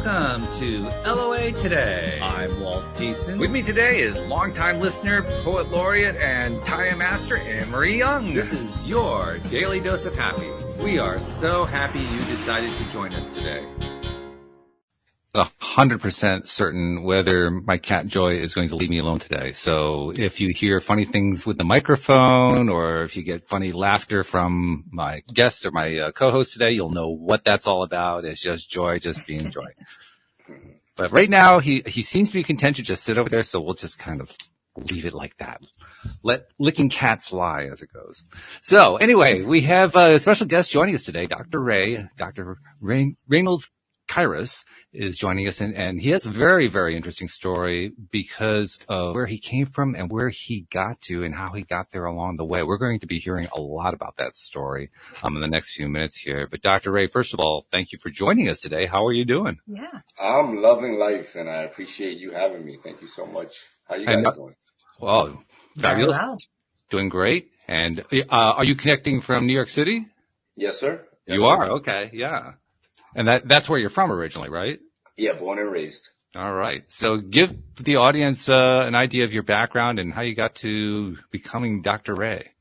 Welcome to LOA Today. I'm Walt Thiessen. With me today is longtime listener, poet laureate, and Taya Master Anne-Marie Young. This is your daily dose of happy. We are so happy you decided to join us today. 100% certain whether my cat Joy is going to leave me alone today. So if you hear funny things with the microphone, or if you get funny laughter from my guest or my co-host today, you'll know what that's all about. It's just Joy, just being Joy. But right now, he seems to be content to just sit over there, so we'll just kind of leave it like that. Let licking cats lie, as it goes. So anyway, we have a special guest joining us today, Dr. Reynolds. Kairus is joining us, and he has a very, very interesting story because of where he came from and where he got to and how he got there along the way. We're going to be hearing a lot about that story in the next few minutes here. But Dr. Ray, first of all, thank you for joining us today. How are you doing? Yeah. I'm loving life, and I appreciate you having me. Thank you so much. How you guys doing? Well, fabulous. Wow. Doing great. And are you connecting from New York City? Yes, sir. Yes, you sir. are? Okay, yeah. And that's where you're from originally, right? Yeah, born and raised. All right. So give the audience an idea of your background and how you got to becoming Dr. Ray.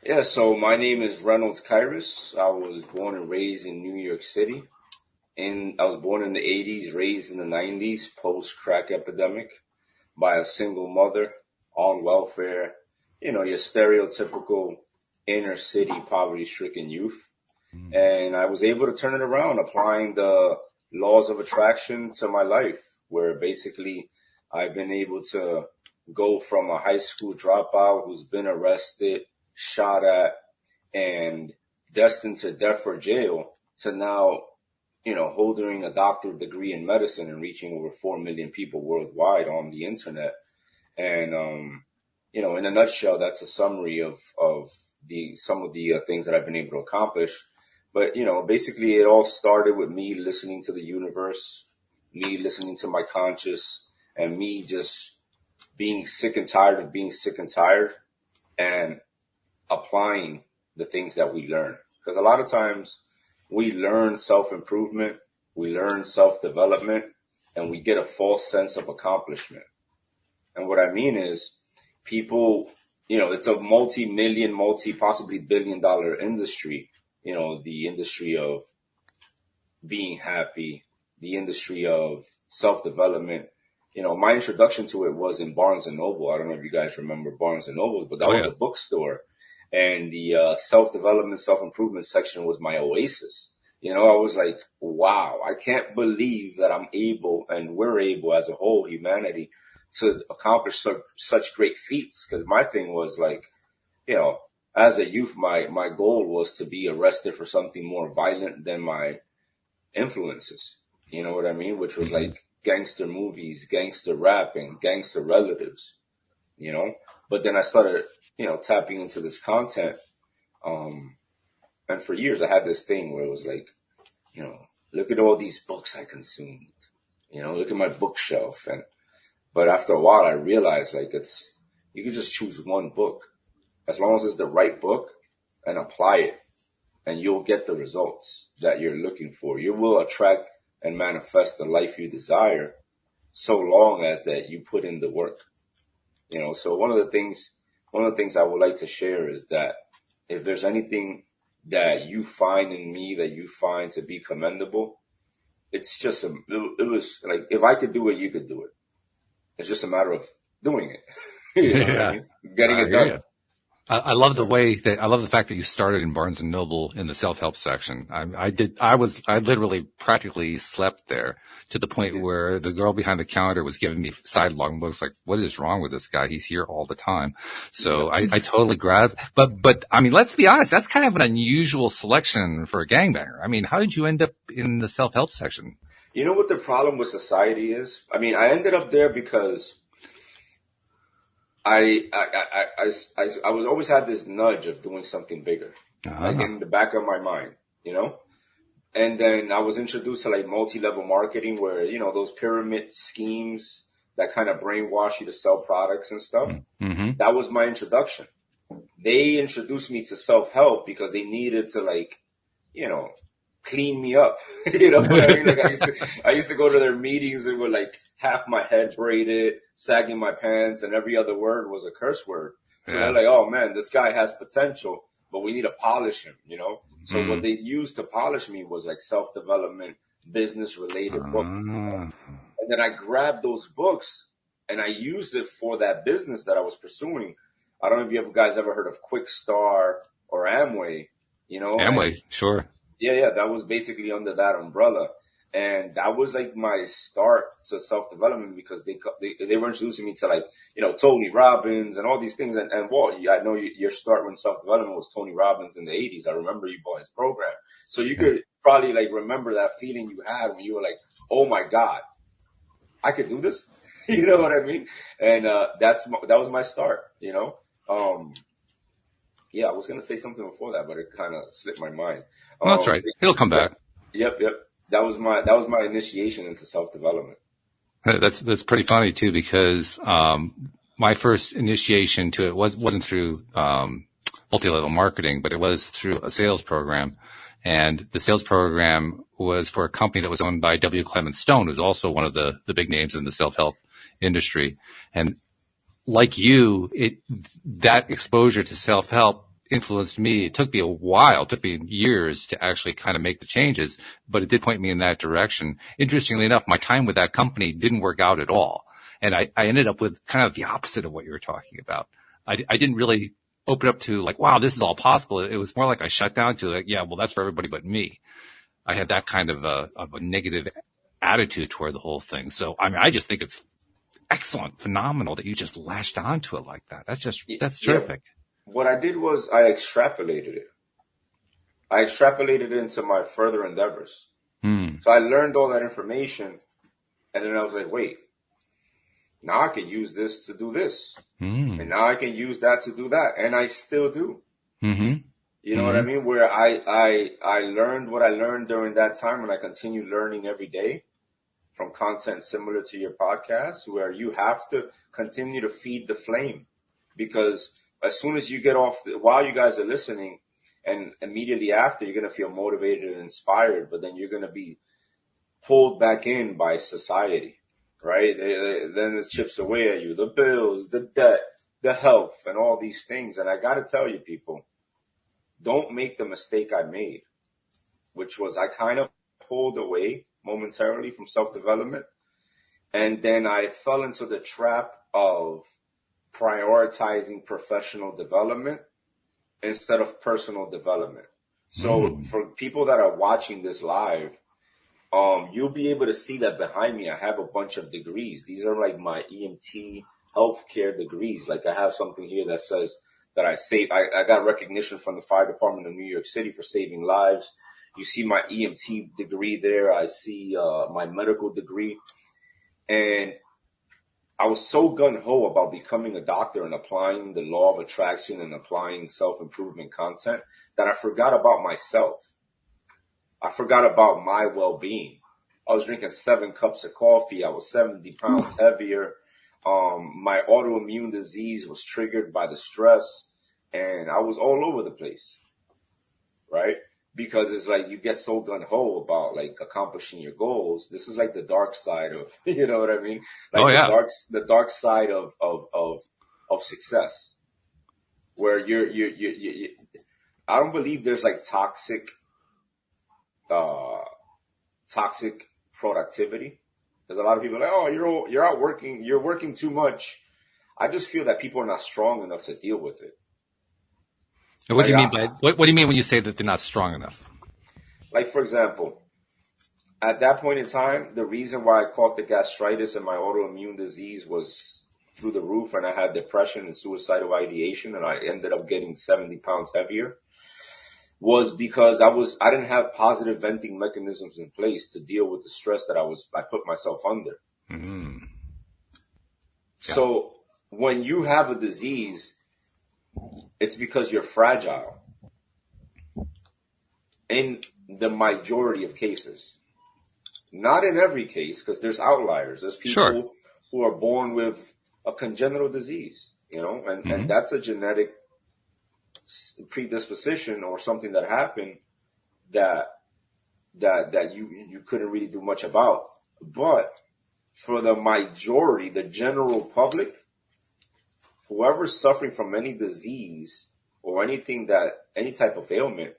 Yeah, so my name is Reynolds Kairus. I was born and raised in New York City. And I was born in the 80s, raised in the 90s, post-crack epidemic, by a single mother on welfare. You know, your stereotypical inner city poverty-stricken youth. And I was able to turn it around, applying the laws of attraction to my life, where basically I've been able to go from a high school dropout who's been arrested, shot at, and destined to death or jail to now, you know, holding a doctorate degree in medicine and reaching over 4 million people worldwide on the internet. And, you know, in a nutshell, that's a summary of some of the things that I've been able to accomplish. But, you know, basically it all started with me listening to the universe, me listening to my conscious, and me just being sick and tired of being sick and tired and applying the things that we learn. Because a lot of times we learn self-improvement, we learn self-development, and we get a false sense of accomplishment. And what I mean is people, you know, it's a multi-million, possibly billion-dollar industry. You know, the industry of being happy, the industry of self-development. You know, my introduction to it was in Barnes & Noble. I don't know if you guys remember Barnes & Noble, but that was a bookstore. And the self-development, self-improvement section was my oasis. You know, I was like, wow, I can't believe that I'm able, and we're able as a whole, humanity, to accomplish such great feats. Because my thing was like, you know, as a youth, my goal was to be arrested for something more violent than my influences. You know what I mean? Which was like gangster movies, gangster rap, and gangster relatives, you know? But then I started, you know, tapping into this content. And for years I had this thing where it was like, you know, look at all these books I consumed, you know, look at my bookshelf. But after a while I realized like you can just choose one book. As long as it's the right book, and apply it, and you'll get the results that you're looking for. You will attract and manifest the life you desire so long as that you put in the work. You know, so one of the things I would like to share is that if there's anything that you find in me that you find to be commendable, it's just it was like, if I could do it, you could do it. It's just a matter of doing it. You know what I mean? Getting it done. I love the fact that you started in Barnes & Noble in the self-help section. I literally practically slept there to the point where the girl behind the counter was giving me sidelong looks like, what is wrong with this guy? He's here all the time. So I totally grabbed, but I mean, let's be honest, that's kind of an unusual selection for a gangbanger. I mean, how did you end up in the self-help section? You know what the problem with society is? I mean, I ended up there because I was always had this nudge of doing something bigger, like in the back of my mind, you know? And then I was introduced to like multi-level marketing where, you know, those pyramid schemes that kind of brainwash you to sell products and stuff. Mm-hmm. That was my introduction. They introduced me to self-help because they needed to like, you know, clean me up. You know what I mean? Like I used to go to their meetings and with like half my head braided, sagging my pants, and every other word was a curse word. So they're like, oh man, this guy has potential, but we need to polish him, you know? So what they used to polish me was like self-development, business related books. And then I grabbed those books and I used it for that business that I was pursuing. I don't know if you guys ever heard of Quick Star or Amway, you know? Amway, sure. Yeah, that was basically under that umbrella. And that was like my start to self-development because they were introducing me to like, you know, Tony Robbins and all these things. And Walt, I know your start when self-development was Tony Robbins in the 80s. I remember you bought his program. So you could probably like remember that feeling you had when you were like, oh my God, I could do this. You know what I mean? And that was my start, you know? Yeah, I was going to say something before that, but it kind of slipped my mind. That's right. It'll come back. Yep. That was my initiation into self-development. That's pretty funny too, because my first initiation to it wasn't through multi-level marketing, but it was through a sales program. And the sales program was for a company that was owned by W. Clement Stone, who's also one of the big names in the self-help industry. And like you, that exposure to self-help influenced me. It took me a while, it took me years to actually kind of make the changes, but it did point me in that direction. Interestingly enough, my time with that company didn't work out at all. And I ended up with kind of the opposite of what you were talking about. I didn't really open up to like, wow, this is all possible. It was more like I shut down to like, yeah, well, that's for everybody but me. I had that kind of a negative attitude toward the whole thing. So, I mean, I just think it's excellent, phenomenal that you just latched onto it like that. That's terrific. What I did was I extrapolated it. I extrapolated it into my further endeavors. So I learned all that information, and then I was like, wait, now I can use this to do this. And now I can use that to do that. And I still do. You know what I mean? Where I learned what I learned during that time, and I continue learning every day from content similar to your podcast, where you have to continue to feed the flame. Because as soon as you get off, while you guys are listening, and immediately after, you're going to feel motivated and inspired, but then you're going to be pulled back in by society, right? Then it chips away at you, the bills, the debt, the health, and all these things. And I got to tell you, people, don't make the mistake I made, which was I kind of pulled away momentarily from self-development. And then I fell into the trap of prioritizing professional development instead of personal development. So for people that are watching this live, you'll be able to see that behind me, I have a bunch of degrees. These are like my EMT healthcare degrees. Like I have something here that says that I got recognition from the fire department of New York City for saving lives. You see my EMT degree there. I see my medical degree. And I was so gung-ho about becoming a doctor and applying the law of attraction and applying self-improvement content that I forgot about myself. I forgot about my well-being. I was drinking 7 cups of coffee. I was 70 pounds heavier. My autoimmune disease was triggered by the stress, and I was all over the place, right? Because it's like you get so gung-ho about like accomplishing your goals. This is like the dark side of, you know what I mean? Like the dark side of success, where you I don't believe there's like toxic productivity. There's a lot of people like, oh, you're out working, you're working too much. I just feel that people are not strong enough to deal with it. And what do you mean by what do you mean when you say that they're not strong enough? Like, for example, at that point in time, the reason why I caught the gastritis and my autoimmune disease was through the roof, and I had depression and suicidal ideation, and I ended up getting 70 pounds heavier, was because I didn't have positive venting mechanisms in place to deal with the stress that I put myself under. Yeah. So when you have a disease, it's because you're fragile in the majority of cases. Not in every case, because there's outliers. There's people who are born with a congenital disease, you know, and that's a genetic predisposition or something that happened that that you couldn't really do much about. But for the majority, the general public, whoever's suffering from any disease or any type of ailment,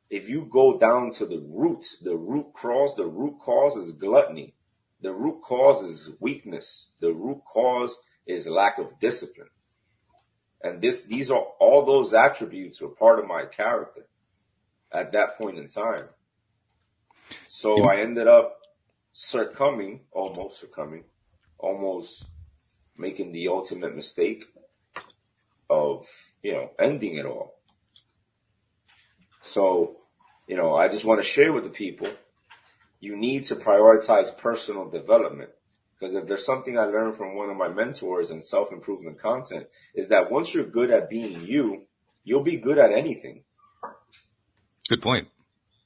if you go down to the roots, the root cause is gluttony. The root cause is weakness. The root cause is lack of discipline. And these are all those attributes were part of my character at that point in time. So I ended up almost making the ultimate mistake of, ending it all. So, I just want to share with the people, you need to prioritize personal development. Because if there's something I learned from one of my mentors in self-improvement content, is that once you're good at being you, you'll be good at anything. Good point.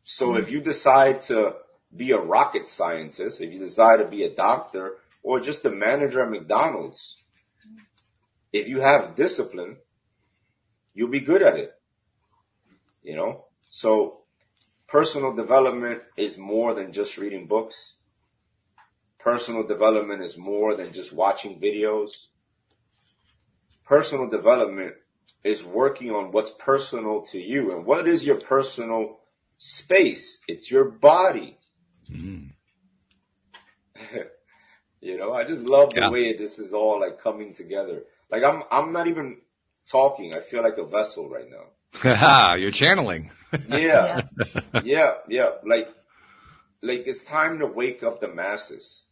So if you decide to be a rocket scientist, if you decide to be a doctor, or just a manager at McDonald's, if you have discipline, you'll be good at it. So personal development is more than just reading books. Personal development is more than just watching videos. Personal development is working on what's personal to you. And what is your personal space? It's your body. Mm. I just love the way this is all like coming together. Like I'm not even talking. I feel like a vessel right now. You're channeling. Yeah. Like it's time to wake up the masses.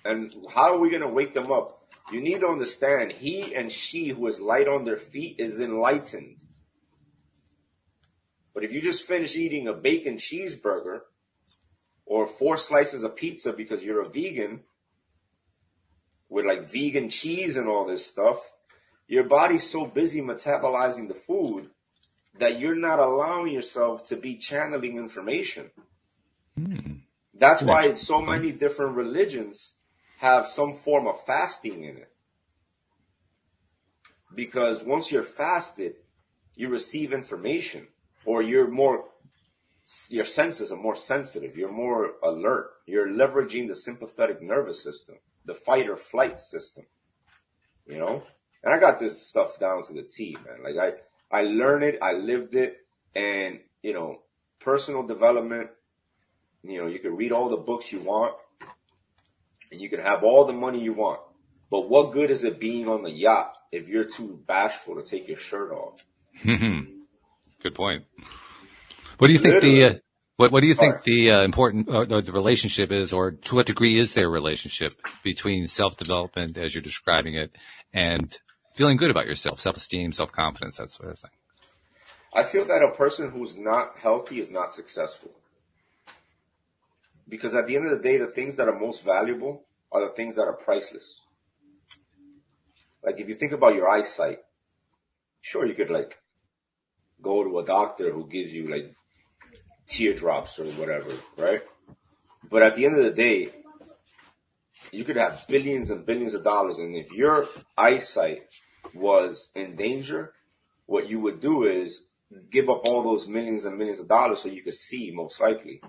And how are we going to wake them up? You need to understand, he and she who is light on their feet is enlightened. But if you just finish eating a bacon cheeseburger or 4 slices of pizza because you're a vegan with like vegan cheese and all this stuff, your body's so busy metabolizing the food that you're not allowing yourself to be channeling information. That's why so many different religions have some form of fasting in it. Because once you're fasted, you receive information, or your senses are more sensitive, you're more alert, you're leveraging the sympathetic nervous system, the fight or flight system, And I got this stuff down to the T, man. Like I learned it, I lived it, and, personal development, you can read all the books you want, and you can have all the money you want. But what good is it being on the yacht if you're too bashful to take your shirt off? Good point. What do you think what do you think the important the relationship is, or to what degree is there a relationship between self-development as you're describing it and feeling good about yourself, self-esteem, self-confidence, that sort of thing? I feel that a person who's not healthy is not successful. Because at the end of the day, the things that are most valuable are the things that are priceless. Like if you think about your eyesight, sure, you could like go to a doctor who gives you like teardrops or whatever, right? But at the end of the day, you could have billions and billions of dollars. And if your eyesight was in danger, what you would do is give up all those millions and millions of dollars so you could see, most likely.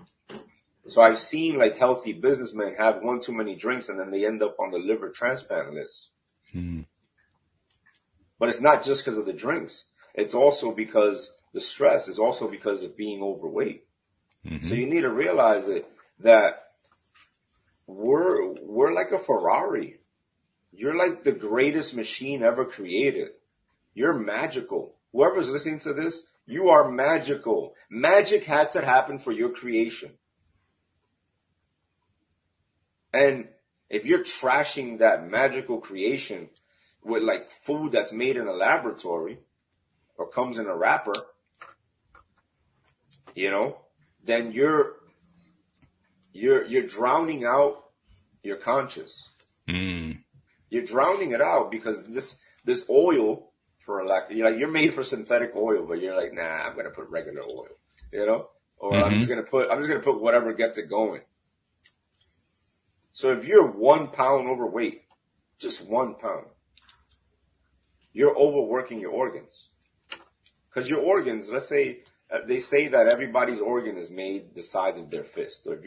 So I've seen like healthy businessmen have one too many drinks and then they end up on the liver transplant list. But it's not just because of the drinks. It's also because the stress is also because of being overweight. So you need to realize that we're like a Ferrari. You're like the greatest machine ever created. You're magical. Whoever's listening to this, you are magical. Magic had to happen for your creation. And if you're trashing that magical creation with like food that's made in a laboratory or comes in a wrapper, then you're drowning out your conscious. You're drowning it out because this oil, you're made for synthetic oil, but you're like, nah, I'm gonna put regular oil, or I'm just gonna put whatever gets it going. So if you're 1 pound overweight, just 1 pound, you're overworking your organs. Because your organs, let's say they say that everybody's organ is made the size of their fist. So if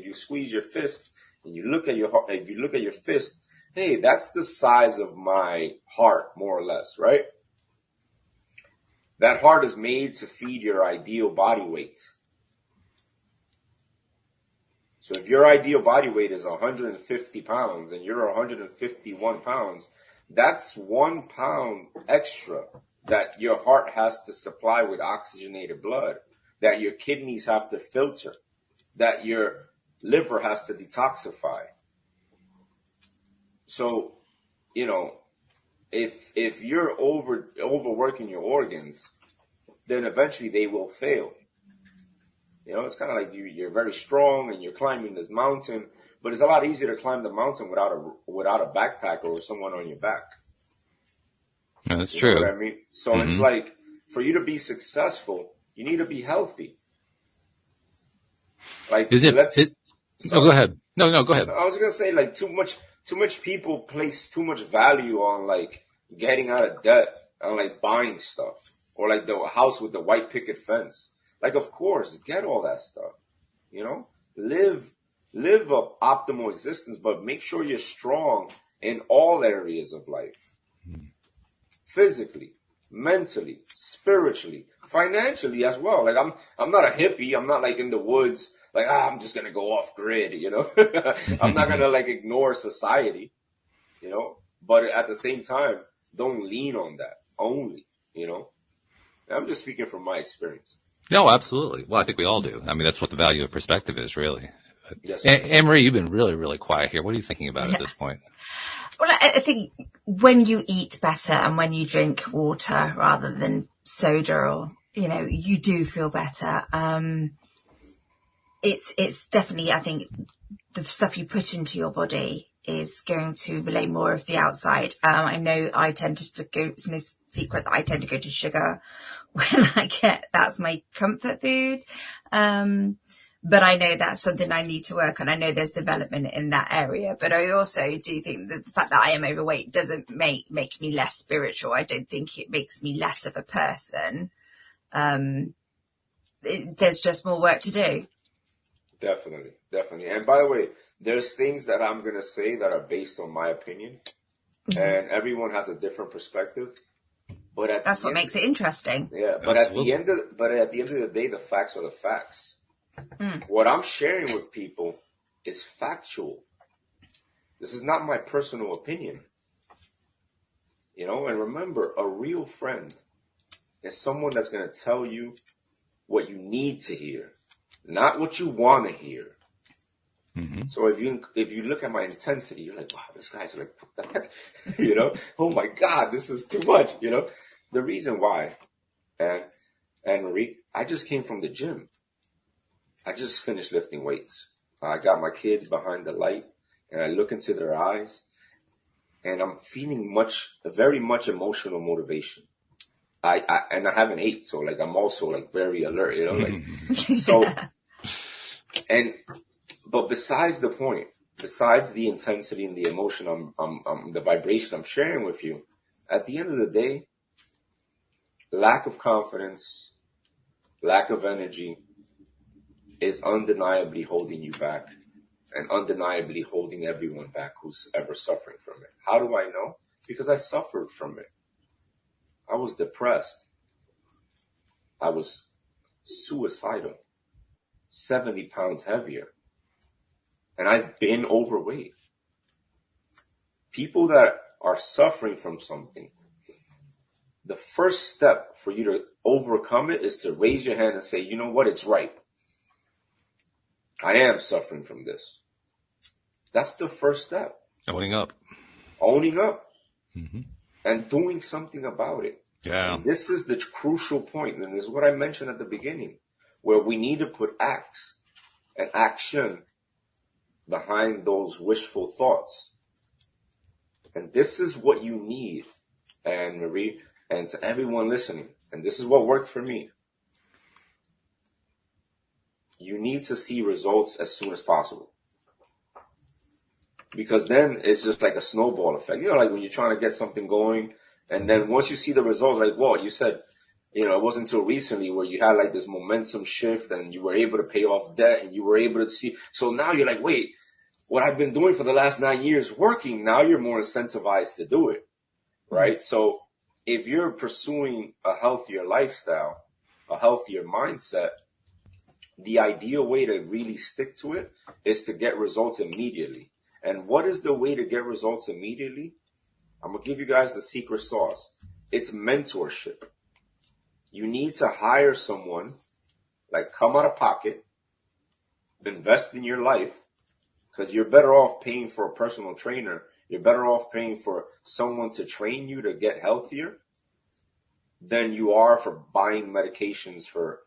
you squeeze your fist and you look at if you look at your fist, hey, that's the size of my heart, more or less, right? That heart is made to feed your ideal body weight. So if your ideal body weight is 150 pounds and you're 151 pounds, that's 1 pound extra that your heart has to supply with oxygenated blood, that your kidneys have to filter, that your liver has to detoxify. So, you know, if you're overworking your organs, then eventually they will fail. You know, it's kind of like you're very strong and you're climbing this mountain, but it's a lot easier to climb the mountain without a backpack or someone on your back. Yeah, that's You true. know what I mean? So it's like, for you to be successful, you need to be healthy. Like, go ahead. No, go ahead. I was gonna say, like, too much people place too much value on like getting out of debt and like buying stuff, or like the house with the white picket fence. Like, of course, get all that stuff. You know, live a optimal existence, but make sure you're strong in all areas of life. Physically, mentally, spiritually, financially as well. Like, I'm not a hippie. I'm not like in the woods. Like, I'm just gonna go off grid. You know, I'm not gonna like ignore society. You know, but at the same time, don't lean on that only. You know, I'm just speaking from my experience. No, absolutely. Well, I think we all do. I mean, that's what the value of perspective is, really. Yes. Anne-Marie, you've been really, really quiet here. What are you thinking about at this point? Well, I think when you eat better and when you drink water rather than soda, or, you know, you do feel better. It's definitely, I think, the stuff you put into your body is going to relay more of the outside. I know I tend to go, it's no secret that I tend to go to sugar when that's my comfort food. But I know that's something I need to work on. I know there's development in that area, but I also do think that the fact that I am overweight doesn't make me less spiritual. I don't think it makes me less of a person. There's just more work to do. Definitely. And by the way, there's things that I'm going to say that are based on my opinion, and everyone has a different perspective. But that's what makes it interesting. Yeah, but Absolutely. at the end of the day, the facts are the facts. What I'm sharing with people is factual. This is not my personal opinion. You know, and remember, a real friend is someone that's going to tell you what you need to hear, not what you want to hear. So if you look at my intensity, you're like, wow, this guy's like, what the heck? You know, oh my God, this is too much. You know, the reason why, and Marie, I just came from the gym. I just finished lifting weights. I got my kids behind the light, and I look into their eyes, and I'm feeling very much emotional motivation. I haven't ate, so like I'm also like very alert, you know, like so. But besides the point, besides the intensity and the emotion, the vibration I'm sharing with you, at the end of the day, lack of confidence, lack of energy is undeniably holding you back, and undeniably holding everyone back who's ever suffering from it. How do I know? Because I suffered from it. I was depressed. I was suicidal, 70 pounds heavier. And I've been overweight. People that are suffering from something, the first step for you to overcome it is to raise your hand and say, you know what, it's right. I am suffering from this. That's the first step. Owning up. And doing something about it. Yeah. And this is the crucial point, and this is what I mentioned at the beginning, where we need to put acts and action behind those wishful thoughts. And this is what you need, and Marie, and to everyone listening, and this is what worked for me. You need to see results as soon as possible. Because then it's just like a snowball effect. You know, like when you're trying to get something going, and then once you see the results, like, whoa, you said It wasn't until recently where you had like this momentum shift and you were able to pay off debt and you were able to see. So now you're like, wait, what I've been doing for the last 9 years working, now you're more incentivized to do it, right? So if you're pursuing a healthier lifestyle, a healthier mindset, the ideal way to really stick to it is to get results immediately. And what is the way to get results immediately? I'm going to give you guys the secret sauce. It's mentorship. You need to hire someone, like come out of pocket, invest in your life, because you're better off paying for a personal trainer. You're better off paying for someone to train you to get healthier than you are for buying medications for,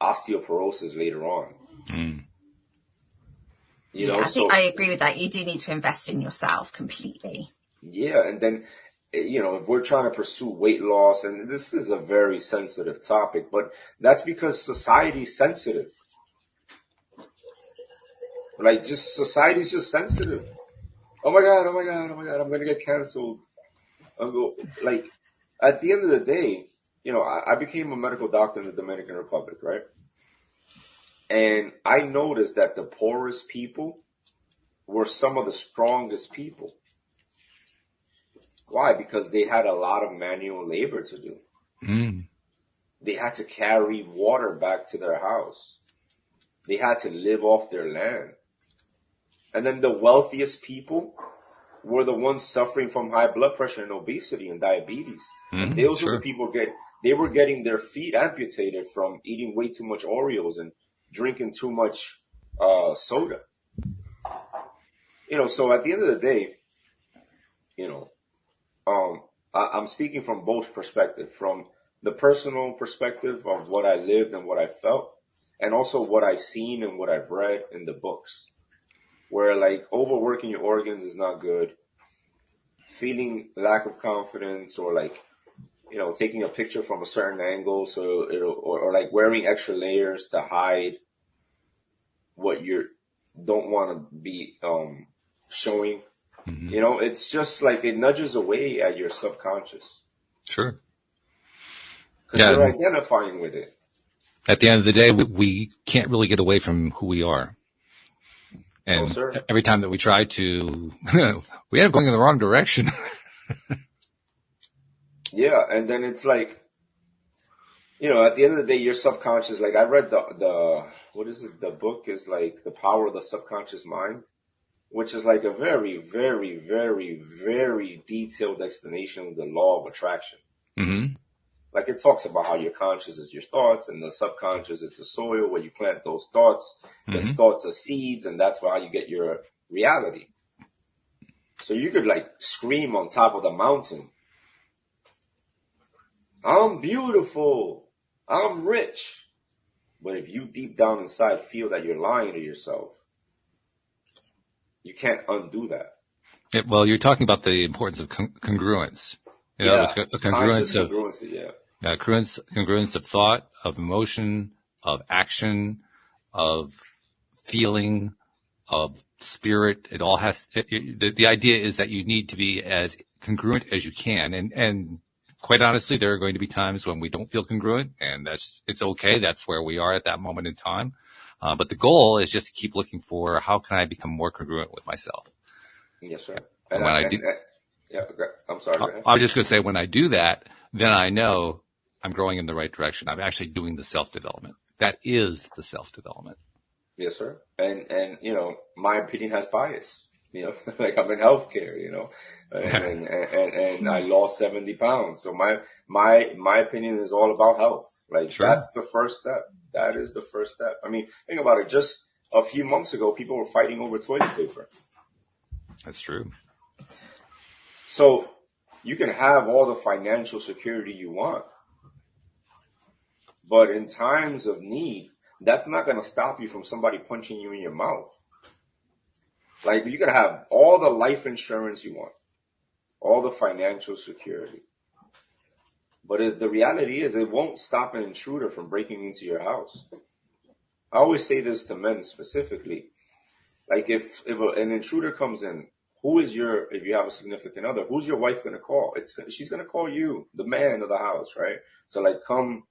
osteoporosis later on. I think I agree with that. You do need to invest in yourself completely. Yeah, and then, if we're trying to pursue weight loss, and this is a very sensitive topic, but that's because society's sensitive. Like, society's just sensitive. Oh my God, I'm going to get canceled. Like, at the end of the day, I became a medical doctor in the Dominican Republic, right? And I noticed that the poorest people were some of the strongest people. Why? Because they had a lot of manual labor to do. They had to carry water back to their house. They had to live off their land. And then the wealthiest people were the ones suffering from high blood pressure and obesity and diabetes. And those were the people they were getting their feet amputated from eating way too much Oreos and drinking too much soda. So at the end of the day, I'm speaking from both perspectives, from the personal perspective of what I lived and what I felt, and also what I've seen and what I've read in the books, where like overworking your organs is not good, feeling lack of confidence, or like, taking a picture from a certain angle, so or like wearing extra layers to hide what you don't want to be showing. It's just like it nudges away at your subconscious. Sure. Because you're identifying with it. At the end of the day, we can't really get away from who we are. And every time that we try to, we end up going in the wrong direction. Yeah, and then it's like, at the end of the day, your subconscious, like I read the what is it? The book is like The Power of the Subconscious Mind, which is like a very, very, very, very detailed explanation of the law of attraction. Like it talks about how your conscious is your thoughts and the subconscious is the soil where you plant those thoughts. Those thoughts are seeds, and that's how you get your reality. So you could like scream on top of the mountain, I'm beautiful, I'm rich. But if you deep down inside feel that you're lying to yourself, you can't undo that. Well, you're talking about the importance of congruence. A congruence of congruence of thought, of emotion, of action, of feeling, of spirit. It all has. The idea is that you need to be as congruent as you can, and quite honestly, there are going to be times when we don't feel congruent, and it's okay. That's where we are at that moment in time. But the goal is just to keep looking for how can I become more congruent with myself. Yes, sir. And when I do, I'm sorry. I was just going to say, when I do that, then I know I'm growing in the right direction. I'm actually doing the self-development. That is the self-development. Yes, sir. And my opinion has bias. Like I'm in healthcare, and I lost 70 pounds. So my opinion is all about health. Like That's the first step. That is the first step. I mean, think about it. Just a few months ago, people were fighting over toilet paper. That's true. So you can have all the financial security you want, but in times of need, that's not going to stop you from somebody punching you in your mouth. Like you can have all the life insurance you want, all the financial security. But the reality is it won't stop an intruder from breaking into your house. I always say this to men specifically. Like if an intruder comes in, if you have a significant other, who's your wife going to call? She's going to call you, the man of the house, right? So like, come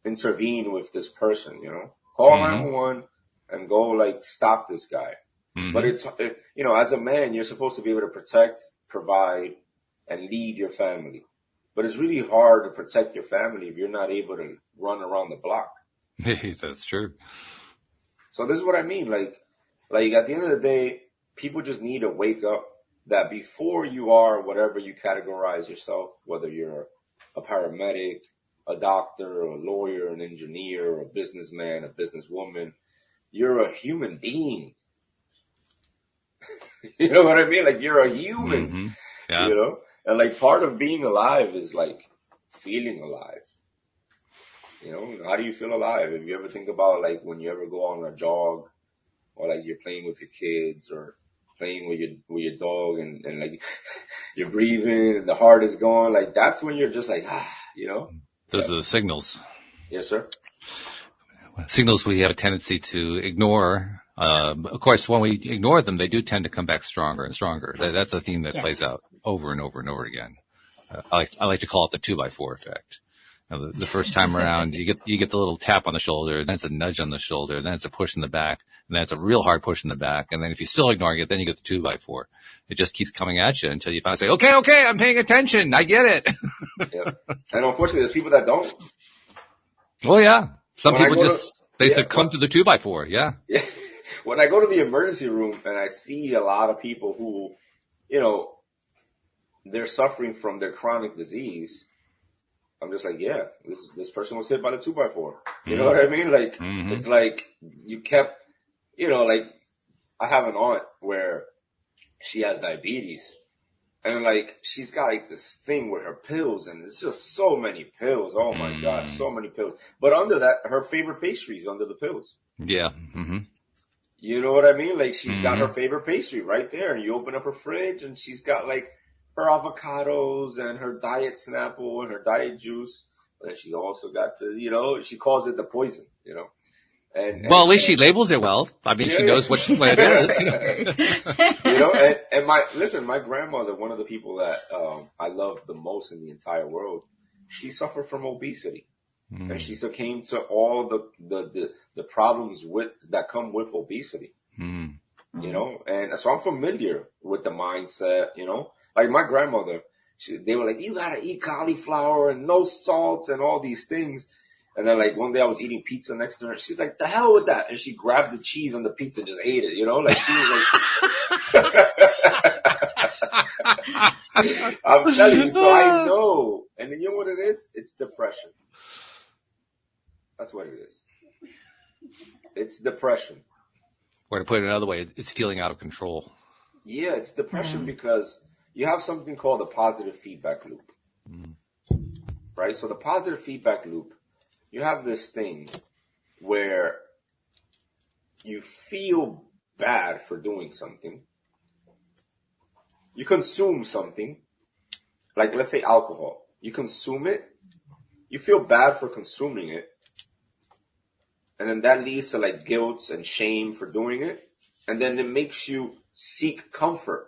intervene with this person, call 911 and go like stop this guy. But as a man, you're supposed to be able to protect, provide, and lead your family. But it's really hard to protect your family if you're not able to run around the block. That's true. So this is what I mean. Like at the end of the day, people just need to wake up that before you are whatever you categorize yourself, whether you're a paramedic, a doctor, a lawyer, an engineer, a businessman, a businesswoman, you're a human being. You know what I mean? Like, you're a human, And like, part of being alive is like feeling alive. How do you feel alive? If you ever think about like when you ever go on a jog, or like you're playing with your kids or playing with your dog, and like you're breathing and the heart is going, like that's when you're just like, Those are the signals. Yes, sir. Signals we have a tendency to ignore. Of course, when we ignore them, they do tend to come back stronger and stronger. That's a theme that plays out over and over and over again. I like to call it the 2x4 effect. The first time around, you get the little tap on the shoulder, then it's a nudge on the shoulder, then it's a push in the back, and then it's a real hard push in the back. And then if you're still ignoring it, then you get the 2x4. It just keeps coming at you until you finally say, okay, I'm paying attention. I get it. Yeah. And unfortunately, there's people that don't. Well, yeah. Some people they succumb to the 2x4. Yeah. Yeah. When I go to the emergency room and I see a lot of people who, they're suffering from their chronic disease, I'm just like, yeah, this person was hit by the 2x4. You know what I mean? Like, it's like you kept, like I have an aunt where she has diabetes, and like she's got like this thing with her pills, and it's just so many pills. Oh my gosh, so many pills. But under that, her favorite pastry is under the pills. Yeah. You know what I mean? Like, she's got her favorite pastry right there, and you open up her fridge, and she's got like her avocados and her diet Snapple and her diet juice. And she's also got the, she calls it the poison, And well, at least she labels it well. I mean, she knows what it is. And my grandmother, one of the people that I love the most in the entire world, she suffered from obesity. And she succumbed to all the problems that come with obesity, and so I'm familiar with the mindset, like my grandmother, they were like, you gotta eat cauliflower and no salt and all these things. And then like one day I was eating pizza next to her, and she's like, the hell with that. And she grabbed the cheese on the pizza and just ate it, like she was like, I'm telling you, so I know. And then you know what it is? It's depression. That's what it is. It's depression. Or to put it another way, it's feeling out of control. Yeah, it's depression because you have something called a positive feedback loop. Right? So the positive feedback loop, you have this thing where you feel bad for doing something. You consume something, like let's say alcohol. You consume it, you feel bad for consuming it, and then that leads to like guilt and shame for doing it. And then it makes you seek comfort.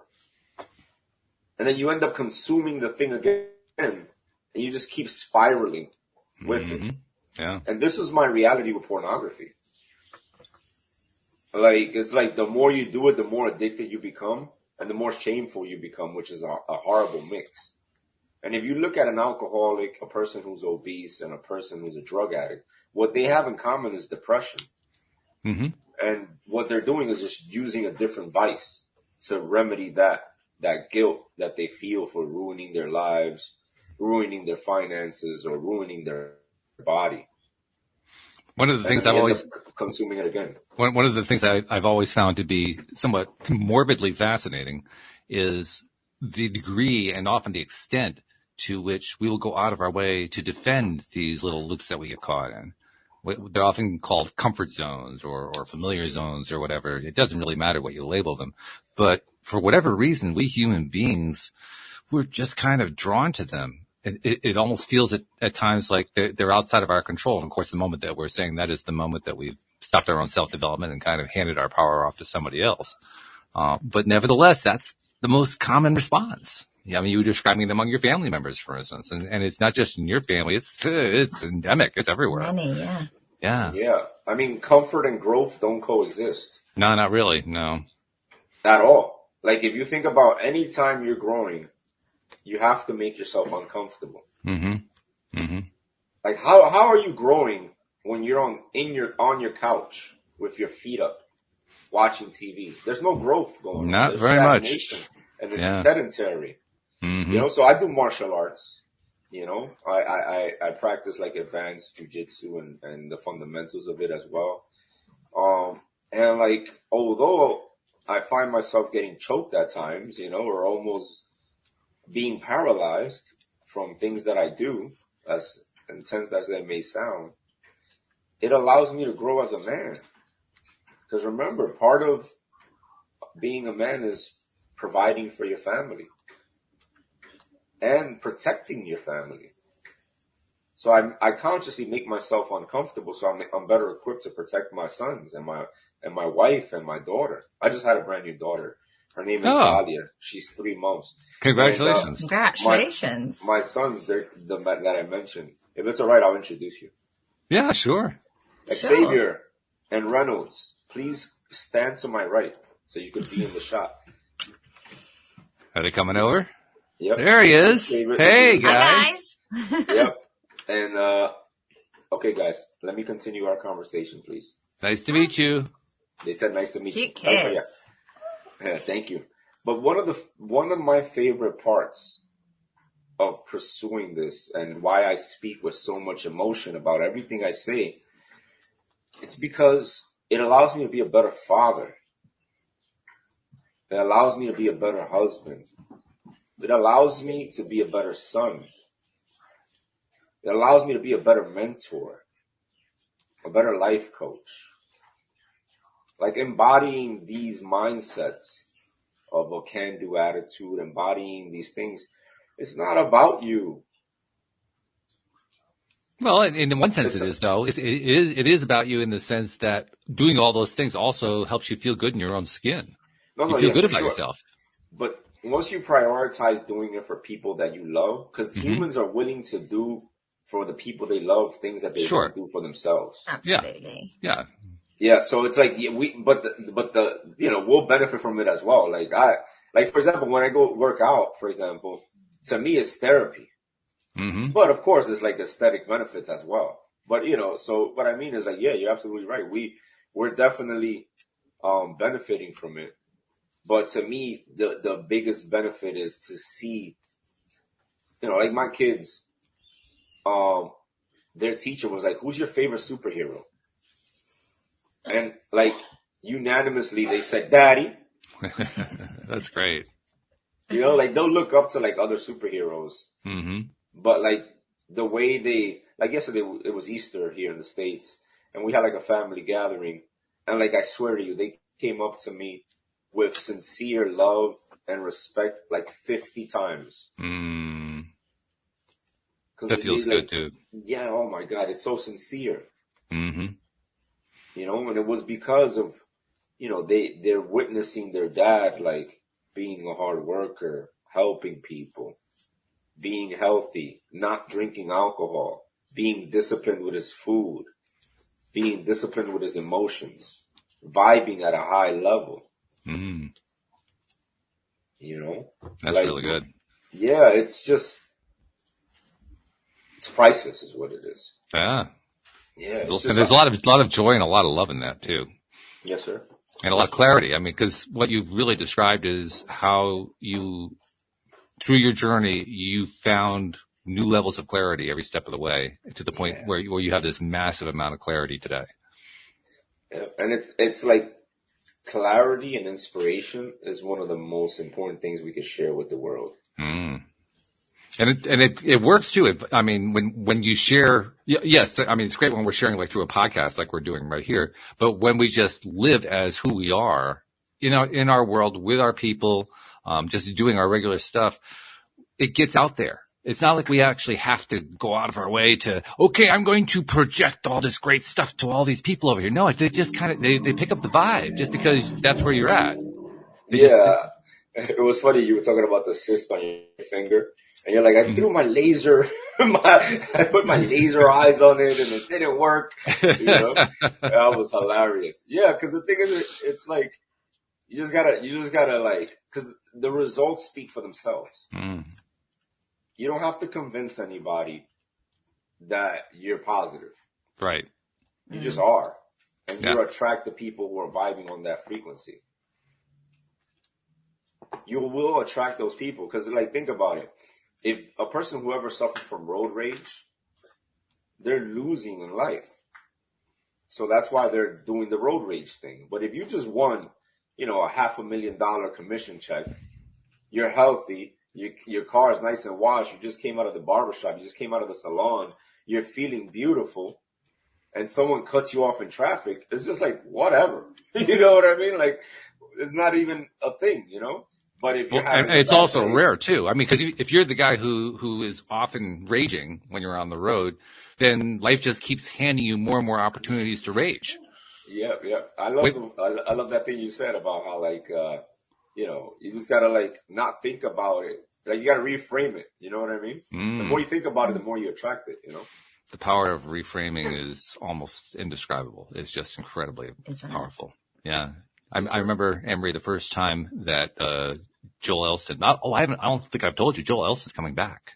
And then you end up consuming the thing again. And you just keep spiraling with it. Yeah. And this is my reality with pornography. Like, it's like the more you do it, the more addicted you become. And the more shameful you become, which is a horrible mix. And if you look at an alcoholic, a person who's obese, and a person who's a drug addict, what they have in common is depression. And what they're doing is just using a different vice to remedy that guilt that they feel for ruining their lives, ruining their finances, or ruining their body. One of the things I've always consuming it again. One of the things I've always found to be somewhat morbidly fascinating is the degree and often the extent to which we will go out of our way to defend these little loops that we get caught in. They're often called comfort zones or familiar zones or whatever. It doesn't really matter what you label them. But for whatever reason, we human beings, we're just kind of drawn to them. It almost feels at times like they're outside of our control. And of course, the moment that we're saying that is the moment that we've stopped our own self-development and kind of handed our power off to somebody else. But nevertheless, that's the most common response. Yeah, I mean, you were describing it among your family members, for instance, and it's not just in your family. It's endemic. It's everywhere. Many, yeah. Yeah. Yeah. I mean, comfort and growth don't coexist. No, not really. No. At all. Like, if you think about any time you're growing, you have to make yourself uncomfortable. Mm-hmm. Mm-hmm. Like, how are you growing when you're on your couch with your feet up, watching TV? There's no growth going on. Not There's very stagnation, much. and it's Yeah. sedentary. Mm-hmm. You know, so I do martial arts. You know, I practice like advanced jujitsu and the fundamentals of it as well. And like, although I find myself getting choked at times, you know, or almost being paralyzed from things that I do, as intense as that may sound, it allows me to grow as a man. Because remember, part of being a man is providing for your family and protecting your family. So I consciously make myself uncomfortable so I'm better equipped to protect my sons and my wife and my daughter. I just had a brand new daughter. Her name is Dahlia. She's 3 months. Congratulations. And, Congratulations. My sons, they're that I mentioned. If it's all right, I'll introduce you. Yeah, sure. Xavier and Reynolds, please stand to my right so you could be in the shot. Are they coming over? Yep. There he is. Hey, guys. Hi, guys. Yep. And, okay, guys, let me continue our conversation, please. Nice to meet you. They said nice to meet you. Cute kids. Yeah, thank you. But one of my favorite parts of pursuing this and why I speak with so much emotion about everything I say, it's because it allows me to be a better father. It allows me to be a better husband. It allows me to be a better son. It allows me to be a better mentor, a better life coach. Like embodying these mindsets of a can-do attitude, embodying these things, it's not about you. Well, in one sense it is, though. It is about you in the sense that doing all those things also helps you feel good in your own skin. You feel good about yourself. But once you prioritize doing it for people that you love, because humans are willing to do for the people they love things that they don't do for themselves. Absolutely. Yeah. Yeah, so it's like but the we'll benefit from it as well. Like for example, when I go work out, for example, to me it's therapy. Mm-hmm. But of course, it's like aesthetic benefits as well. But so what I mean is like, yeah, you're absolutely right. We're definitely benefiting from it. But to me, the biggest benefit is to see, like my kids, their teacher was like, "Who's your favorite superhero?" And like unanimously, they said, "Daddy." That's great. Like they'll look up to like other superheroes. Mm-hmm. But like the way like yesterday, it was Easter here in the States, and we had like a family gathering. And like, I swear to you, they came up to me with sincere love and respect like 50 times. That feels good too. Yeah. Oh my God. It's so sincere. Mm-hmm. And it was because of, they're witnessing their dad, like being a hard worker, helping people, being healthy, not drinking alcohol, being disciplined with his food, being disciplined with his emotions, vibing at a high level. That's like, really good. Yeah, it's priceless is what it is. Yeah. Yeah. And there's a lot of joy and a lot of love in that too. Yes, sir. And a lot of clarity. I mean, because what you've really described is how you, through your journey, you found new levels of clarity every step of the way to the point where you have this massive amount of clarity today. Yeah. And it's like clarity and inspiration is one of the most important things we can share with the world. And it works too. I mean, when you share, yes, I mean, it's great when we're sharing like through a podcast, like we're doing right here, but when we just live as who we are, in our world with our people, just doing our regular stuff, it gets out there. It's not like we actually have to go out of our way to, okay, I'm going to project all this great stuff to all these people over here. No, they just kind of, they pick up the vibe just because that's where you're at. It was funny. You were talking about the cyst on your finger, and you're like, I threw my laser, I put my laser eyes on it, and it didn't work. You know, that was hilarious. Yeah, because the thing is, it's like you just gotta like, because the results speak for themselves. You don't have to convince anybody that you're positive. Right. You just are. And you attract the people who are vibing on that frequency. You will attract those people. Because, like, think about it. If a person who ever suffered from road rage, they're losing in life. So that's why they're doing the road rage thing. But if you just won, a $500,000 commission check, you're healthy, your car is nice and washed, you just came out of the barbershop, you just came out of the salon, you're feeling beautiful, and someone cuts you off in traffic, it's just like, whatever. You know what I mean? Like, it's not even a thing, But if you're having, and it's also rare too. I mean, because if you're the guy who is often raging when you're on the road, then life just keeps handing you more and more opportunities to rage. Yeah. I love that thing you said about how, like, you just gotta, like, not think about it. Like, you gotta reframe it. You know what I mean? The more you think about it, the more you attract it. The power of reframing is almost indescribable. It's just incredibly powerful. Yeah. I remember, Emery, the first time that Joel Elston. I don't think I've told you. Joel Elston's coming back.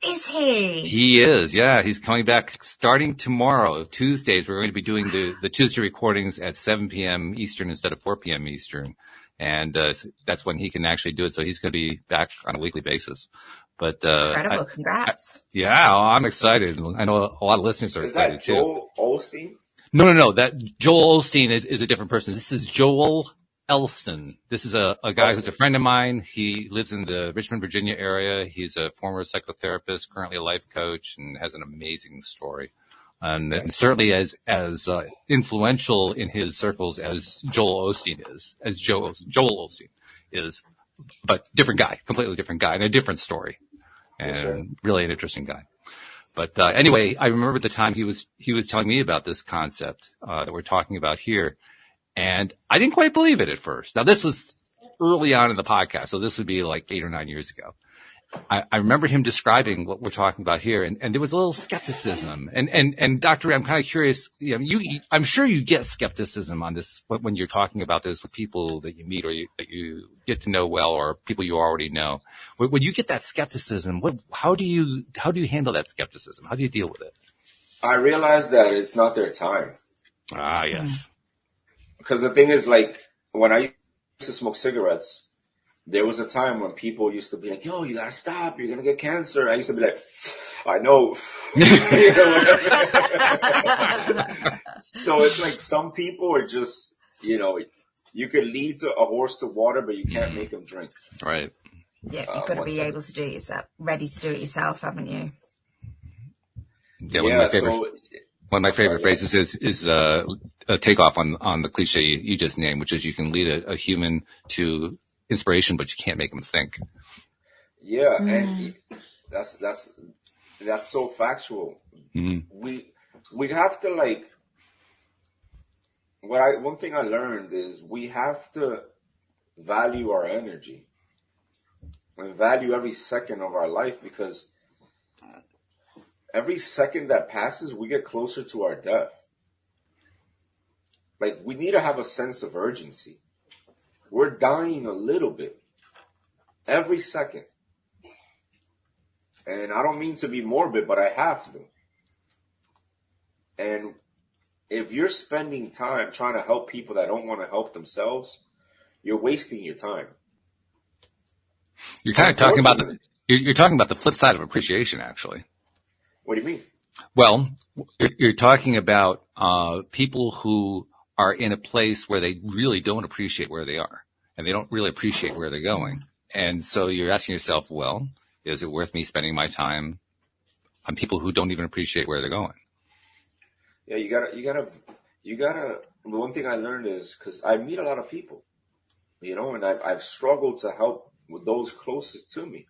Is he? He is. Yeah, he's coming back starting tomorrow. Tuesdays, we're going to be doing the Tuesday recordings at 7 p.m. Eastern instead of 4 p.m. Eastern, and that's when he can actually do it. So he's going to be back on a weekly basis. But incredible! Congrats. I'm excited. I know a lot of listeners are excited too. Is that Joel Osteen? No. That Joel Osteen is a different person. This is Joel Elston. This is a guy who's a friend of mine. He lives in the Richmond, Virginia area. He's a former psychotherapist, currently a life coach, and has an amazing story. And certainly as influential in his circles as Joel Osteen is, as Joel Osteen is, but different guy, completely different guy, and a different story, and really an interesting guy. But anyway, I remember the time he was telling me about this concept that we're talking about here, and I didn't quite believe it at first. Now, this was early on in the podcast, so this would be like 8 or 9 years ago. I remember him describing what we're talking about here, and there was a little skepticism. And Dr. Ray, I'm kind of curious. I'm sure you get skepticism on this when you're talking about this with people that you meet or that you get to know well, or people you already know. When you get that skepticism, how do you handle that skepticism? How do you deal with it? I realize that it's not their time. Ah, yes. Because the thing is, like, when I used to smoke cigarettes, there was a time when people used to be like, yo, you got to stop. You're going to get cancer. I used to be like, I know. So it's like some people are just, you could lead a horse to water, but you can't make him drink. Right. Yeah, you've got to be able to do it yourself, ready to do it yourself, haven't you? Yeah, one of my favorite phrases is a takeoff on the cliche you just named, which is you can lead a human to inspiration, but you can't make them think. Yeah, and that's so factual. Mm-hmm. We have to, like, one thing I learned is we have to value our energy and value every second of our life, because every second that passes, we get closer to our death. Like, we need to have a sense of urgency. We're dying a little bit every second. And I don't mean to be morbid, but I have to. And if you're spending time trying to help people that don't want to help themselves, you're wasting your time. You're kind of talking about you're talking about the flip side of appreciation, actually. What do you mean? Well, you're talking about people who are in a place where they really don't appreciate where they are, and they don't really appreciate where they're going. And so you're asking yourself, well, is it worth me spending my time on people who don't even appreciate where they're going? Yeah, you gotta. One thing I learned is, because I meet a lot of people, and I've struggled to help with those closest to me.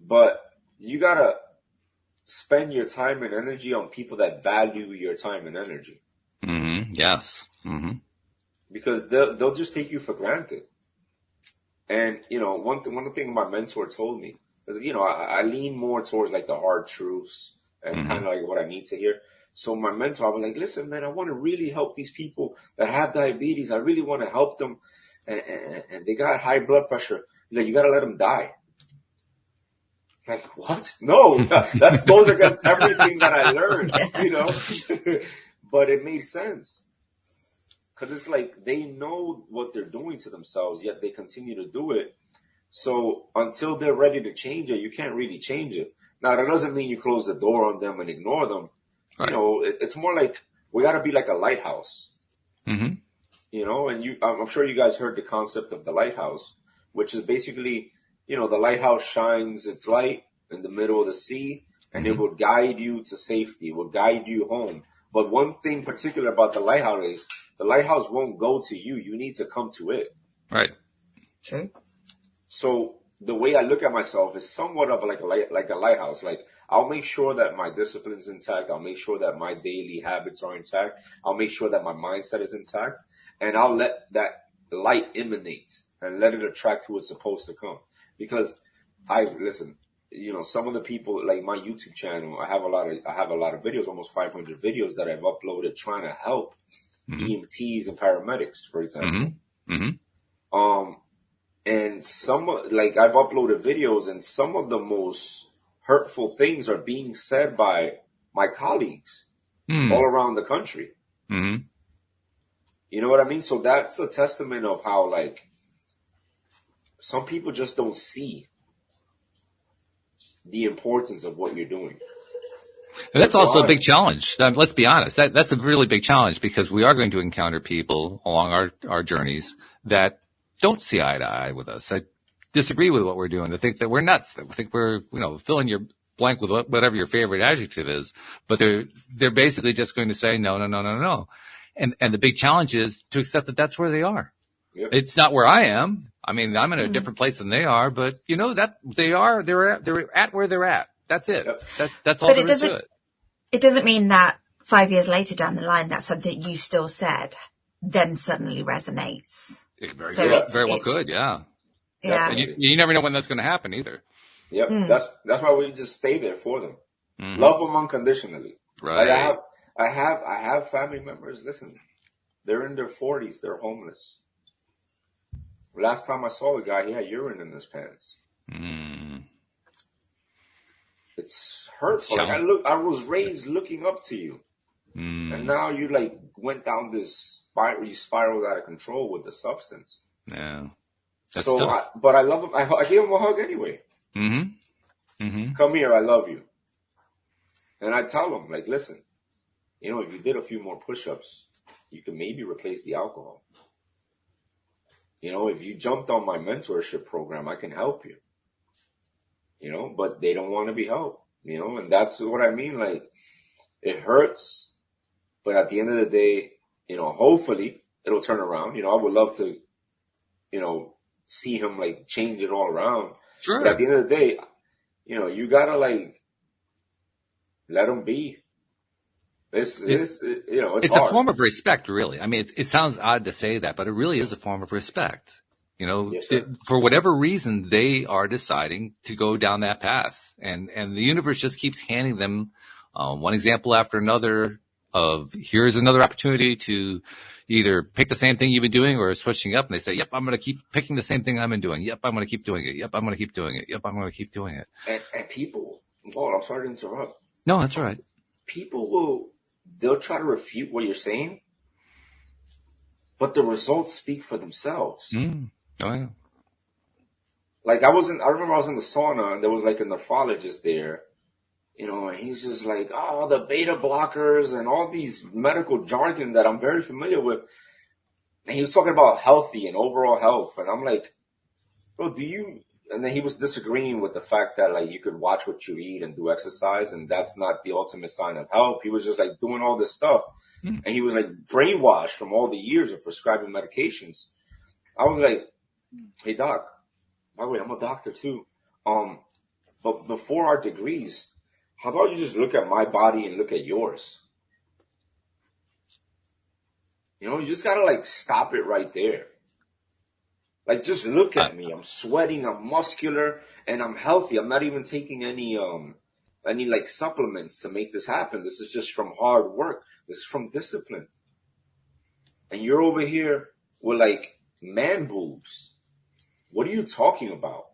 But you gotta spend your time and energy on people that value your time and energy. Mm-hmm. Yes. Mm-hmm. Because they'll just take you for granted. And, one thing my mentor told me is, I lean more towards like the hard truths and kind of like what I need to hear. So my mentor, I was like, listen, man, I want to really help these people that have diabetes. I really want to help them. And they got high blood pressure. You got to let them die. Like, what? No, that goes against everything that I learned, But it made sense. Because it's like they know what they're doing to themselves, yet they continue to do it. So until they're ready to change it, you can't really change it. Now, that doesn't mean you close the door on them and ignore them. Right. It's more like we got to be like a lighthouse. And I'm sure you guys heard the concept of the lighthouse, which is basically, the lighthouse shines its light in the middle of the sea, and it will guide you to safety, will guide you home. But one thing particular about the lighthouse is the lighthouse won't go to you. You need to come to it. Right. True. So the way I look at myself is somewhat of like a lighthouse. Like, I'll make sure that my discipline's intact. I'll make sure that my daily habits are intact. I'll make sure that my mindset is intact. And I'll let that light emanate and let it attract who it's supposed to come. Because some of the people, like my YouTube channel, I have a lot of videos, almost 500 videos that I've uploaded trying to help EMTs and paramedics, for example. And I've uploaded videos, and some of the most hurtful things are being said by my colleagues all around the country. You know what I mean? So that's a testament of how, like, some people just don't see the importance of what you're doing. And that's also a big challenge. Let's be honest. That's a really big challenge, because we are going to encounter people along our journeys that don't see eye to eye with us, that disagree with what we're doing, that think that we're nuts, that think we're, fill in your blank with whatever your favorite adjective is. But they're basically just going to say, no. And the big challenge is to accept that that's where they are. Yep. It's not where I am. I mean, I'm in a different place than they are, but that they're at where they're at. That's it. Yep. That's all there is to it. It doesn't mean that 5 years later down the line, that something you still said then suddenly resonates. It very well could, yeah. Yeah. And you never know when that's going to happen either. Yep. That's why we just stay there for them. Love them unconditionally. Right. Like I have family members. Listen, they're in their 40s. They're homeless. Last time I saw the guy, he had urine in his pants. It's hurtful. Like, I was raised looking up to you, and now you like went down this spiral. You spiraled out of control with the substance. Yeah. But I love him. I gave him a hug anyway. Come here, I love you. And I tell him, like, listen, if you did a few more push-ups, you can maybe replace the alcohol. If you jumped on my mentorship program, I can help you. But they don't want to be helped, and that's what I mean. Like, it hurts, but at the end of the day, hopefully it'll turn around. I would love to, see him like change it all around. Sure. But at the end of the day, you gotta like let him be. It's it's hard. A form of respect, really. I mean, it sounds odd to say that, but it really is a form of respect. Yes, for whatever reason, they are deciding to go down that path, and the universe just keeps handing them one example after another of here's another opportunity to either pick the same thing you've been doing or switching up. And they say, yep, I'm going to keep picking the same thing I've been doing. Yep, I'm going to keep doing it. Yep, I'm going to keep doing it. Yep, I'm going to keep doing it. And people, I'm sorry to interrupt. No, that's all right. People they'll try to refute what you're saying, but the results speak for themselves. Oh, yeah. Like I remember I was in the sauna and there was like a nephrologist there, and he's just like, the beta blockers and all these medical jargon that I'm very familiar with. And he was talking about healthy and overall health. And I'm like, bro, and then he was disagreeing with the fact that like you could watch what you eat and do exercise, and that's not the ultimate sign of health. He was just like doing all this stuff. And he was like brainwashed from all the years of prescribing medications. I was like, hey doc, by the way, I'm a doctor too. But before our degrees, how about you just look at my body and look at yours? You just gotta like stop it right there. Like, just look at me. I'm sweating. I'm muscular, and I'm healthy. I'm not even taking any like supplements to make this happen. This is just from hard work. This is from discipline. And you're over here with like man boobs. What are you talking about?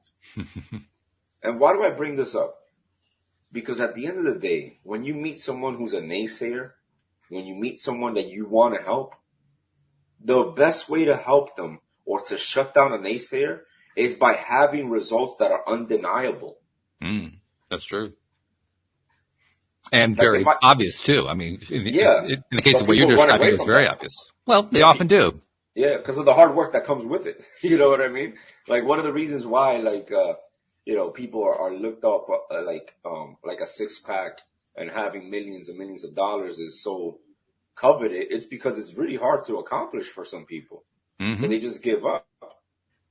And why do I bring this up? Because at the end of the day, when you meet someone who's a naysayer, when you meet someone that you want to help, the best way to help them or to shut down a naysayer is by having results that are undeniable. That's true. And very obvious, too. I mean, in the case of what you're describing, it's very obvious. Well, they often do. Yeah, because of the hard work that comes with it. You know what I mean? Like, one of the reasons why, like, people are looked up like a six-pack and having millions and millions of dollars is so coveted. It's because it's really hard to accomplish for some people. So they just give up.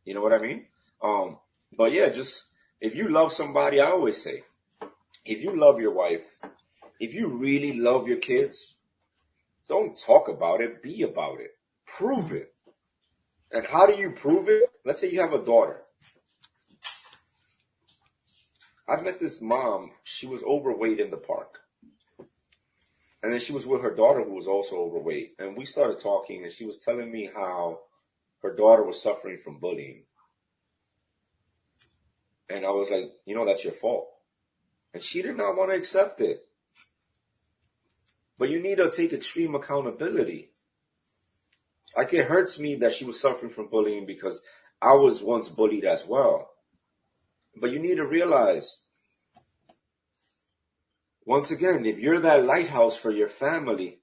You know what I mean? But yeah, just if you love somebody, I always say, if you love your wife, if you really love your kids, don't talk about it, be about it. Prove it. And how do you prove it? Let's say you have a daughter. I met this mom. She was overweight in the park. And then she was with her daughter who was also overweight. And we started talking, and she was telling me how her daughter was suffering from bullying. And I was like, that's your fault. And she did not want to accept it. But you need to take extreme accountability. Like, it hurts me that she was suffering from bullying because I was once bullied as well. But you need to realize, once again, if you're that lighthouse for your family,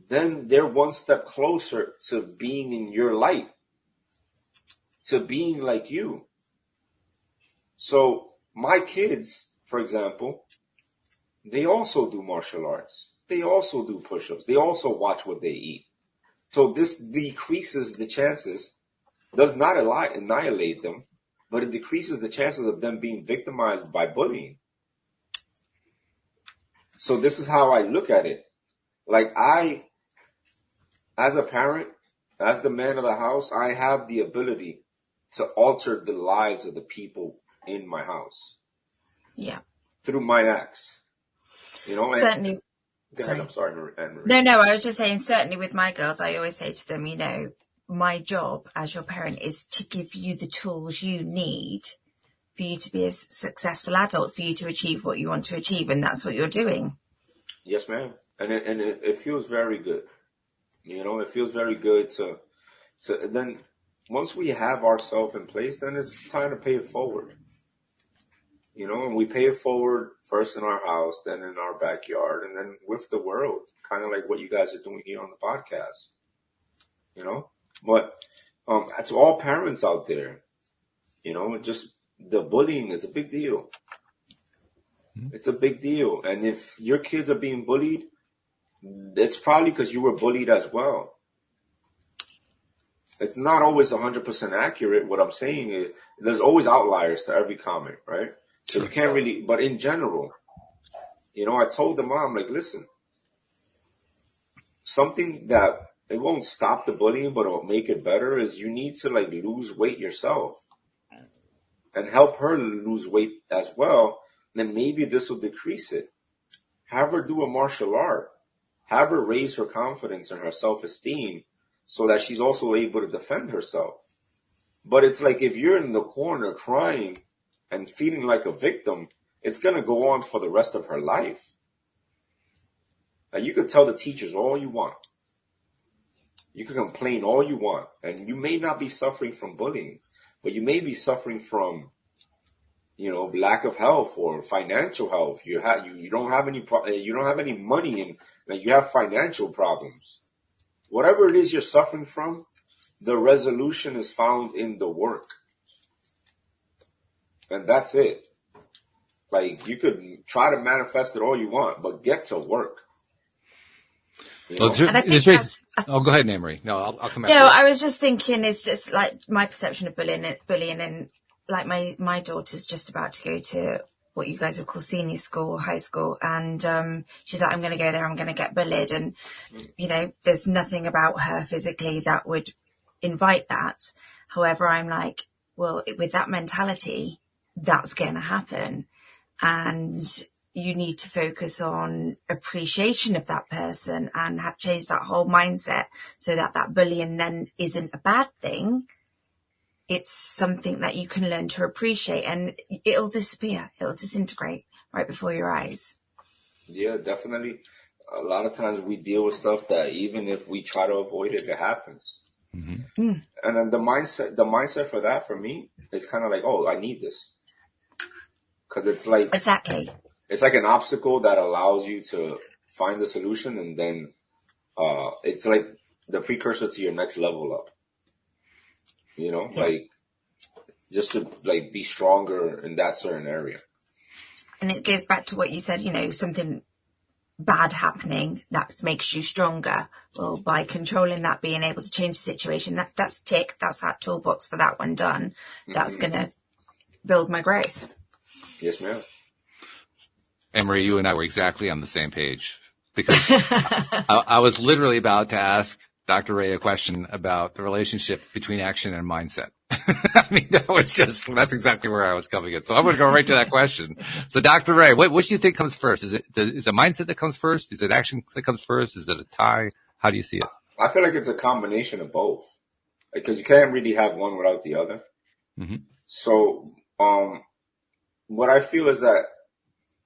then they're one step closer to being in your light, to being like you. So my kids, for example, they also do martial arts. They also do push-ups. They also watch what they eat. So this decreases the chances, does not annihilate them, but it decreases the chances of them being victimized by bullying. So this is how I look at it. Like, as a parent, as the man of the house, I have the ability to alter the lives of the people in my house. Yeah. Through my acts. Certainly. Go ahead, I'm sorry, Anne-Marie. No, I was just saying, certainly with my girls, I always say to them, my job as your parent is to give you the tools you need for you to be a successful adult, for you to achieve what you want to achieve, and that's what you're doing. Yes, ma'am. And it feels very good. It feels very good to then once we have ourselves in place, then it's time to pay it forward. And we pay it forward first in our house, then in our backyard, and then with the world, kind of like what you guys are doing here on the podcast. But to all parents out there, just the bullying is a big deal. It's a big deal. And if your kids are being bullied, it's probably because you were bullied as well. It's not always 100% accurate. What I'm saying is there's always outliers to every comment, right? So you can't really, but in general, I told the mom, like, listen, something that it won't stop the bullying, but it'll make it better is you need to like lose weight yourself and help her lose weight as well. Then maybe this will decrease it. Have her do a martial art. Have her raise her confidence and her self-esteem so that she's also able to defend herself. But it's like if you're in the corner crying and feeling like a victim, it's going to go on for the rest of her life. Now, you can tell the teachers all you want. You can complain all you want. And you may not be suffering from bullying, but you may be suffering from, lack of health or financial health. You don't have any money, and like, you have financial problems. Whatever it is you're suffering from, the resolution is found in the work. And that's it. Like, you could try to manifest it all you want, but get to work. Well, go ahead, Anne-Marie. No, I'll come back. No, I was just thinking, it's just like my perception of bullying, and like my daughter's just about to go to what you guys would call senior school or high school, and she's like, I'm going to go there, I'm going to get bullied, and there's nothing about her physically that would invite that. However, I'm like, well, with that mentality, that's going to happen. And you need to focus on appreciation of that person and have changed that whole mindset so that that bullying then isn't a bad thing. It's something that you can learn to appreciate, and it'll disappear. It'll disintegrate right before your eyes. Yeah, definitely. A lot of times we deal with stuff that even if we try to avoid it, it happens. Mm-hmm. And then the mindset for that, for me, is kind of like, oh, I need this. Because it's like, exactly, it's like an obstacle that allows you to find the solution, and then it's like the precursor to your next level up. You know, like just to like be stronger in that certain area. And it goes back to what you said, you know, something bad happening that makes you stronger. Well, by controlling that, being able to change the situation, that's tick, that's that toolbox for that one done. That's going to build my growth. Yes, ma'am. Emery, you and I were exactly on the same page, because I was literally about to ask Dr. Ray a question about the relationship between action and mindset. I mean, that's exactly where I was coming in. So I'm going to go right to that question. So Dr. Ray, what do you think comes first? Is it mindset that comes first? Is it action that comes first? Is it a tie? How do you see it? I feel like it's a combination of both, because you can't really have one without the other. Mm-hmm. So, what I feel is that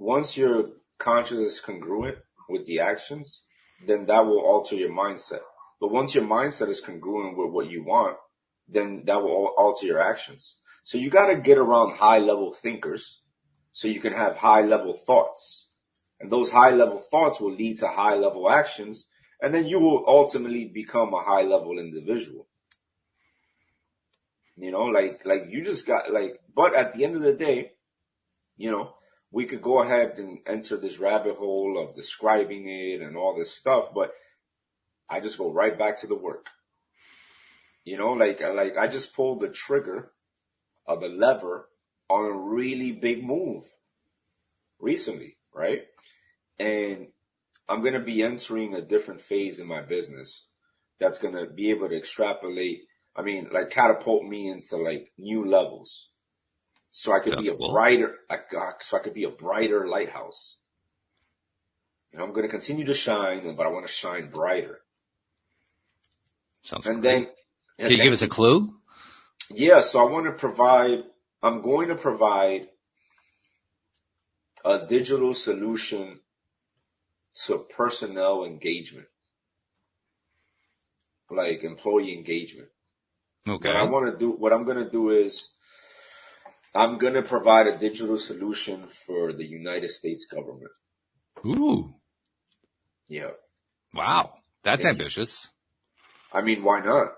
once your consciousness is congruent with the actions, then that will alter your mindset. But once your mindset is congruent with what you want, then that will alter your actions. So you got to get around high-level thinkers so you can have high-level thoughts. And those high-level thoughts will lead to high-level actions, and then you will ultimately become a high-level individual. You know, like you just got but at the end of the day, you know, we could go ahead and enter this rabbit hole of describing it and all this stuff, but I just go right back to the work. You know, like I just pulled the trigger of the lever on a really big move recently, right? And I'm going to be entering a different phase in my business that's going to be able to extrapolate, catapult me into like new levels. So I could be a brighter lighthouse. And I'm going to continue to shine, but I want to shine brighter. Sounds great. Can you give us a clue? Yeah, so I'm going to provide a digital solution to personnel engagement, like employee engagement. Okay. What I'm going to do is I'm going to provide a digital solution for the United States government. Ooh. Yeah. Wow. That's ambitious. I mean, why not?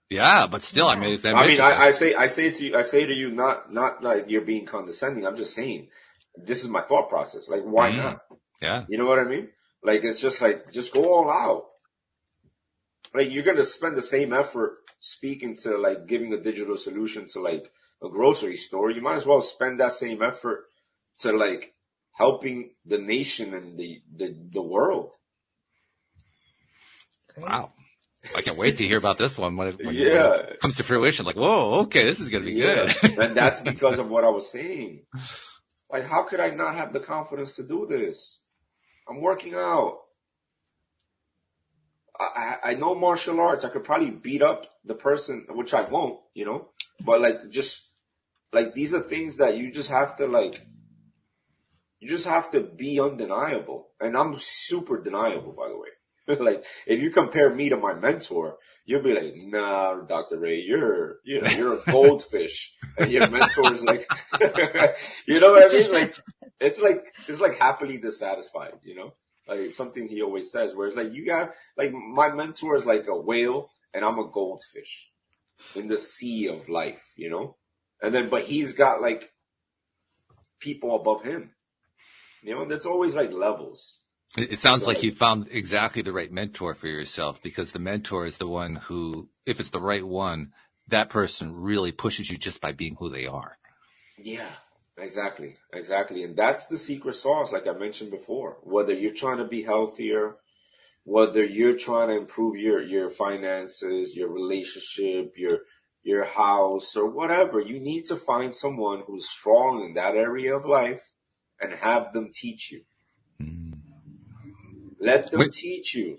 Yeah, but still, it's ambitious. I say to you, not like you're being condescending. I'm just saying, this is my thought process. Like, why not? Yeah. You know what I mean? Like, it's just like, just go all out. Like, you're going to spend the same effort speaking to, like, giving a digital solution to, like, a grocery store. You might as well spend that same effort to, like, helping the nation and the world. Wow. I can't wait to hear about this one when it comes to fruition. Like, whoa, okay, this is going to be good. And that's because of what I was saying. Like, how could I not have the confidence to do this? I'm working out. I know martial arts. I could probably beat up the person, which I won't, you know. But like, just like these are things that you just have to be undeniable. And I'm super deniable, by the way. Like, if you compare me to my mentor, you'll be like, nah, Dr. Ray, you're a goldfish, and your mentor is like, you know what I mean? Like, it's like happily dissatisfied, you know, like something he always says, where it's like, you got, like, my mentor is like a whale, and I'm a goldfish in the sea of life, you know, but he's got like people above him, you know, and it's always like levels. It sounds like you found exactly the right mentor for yourself, because the mentor is the one who, if it's the right one, that person really pushes you just by being who they are. Yeah, exactly. And that's the secret sauce, like I mentioned before. Whether you're trying to be healthier, Whether you're trying to improve your finances, your relationship, your house, or whatever, you need to find someone who's strong in that area of life and have them teach you. Let them teach you.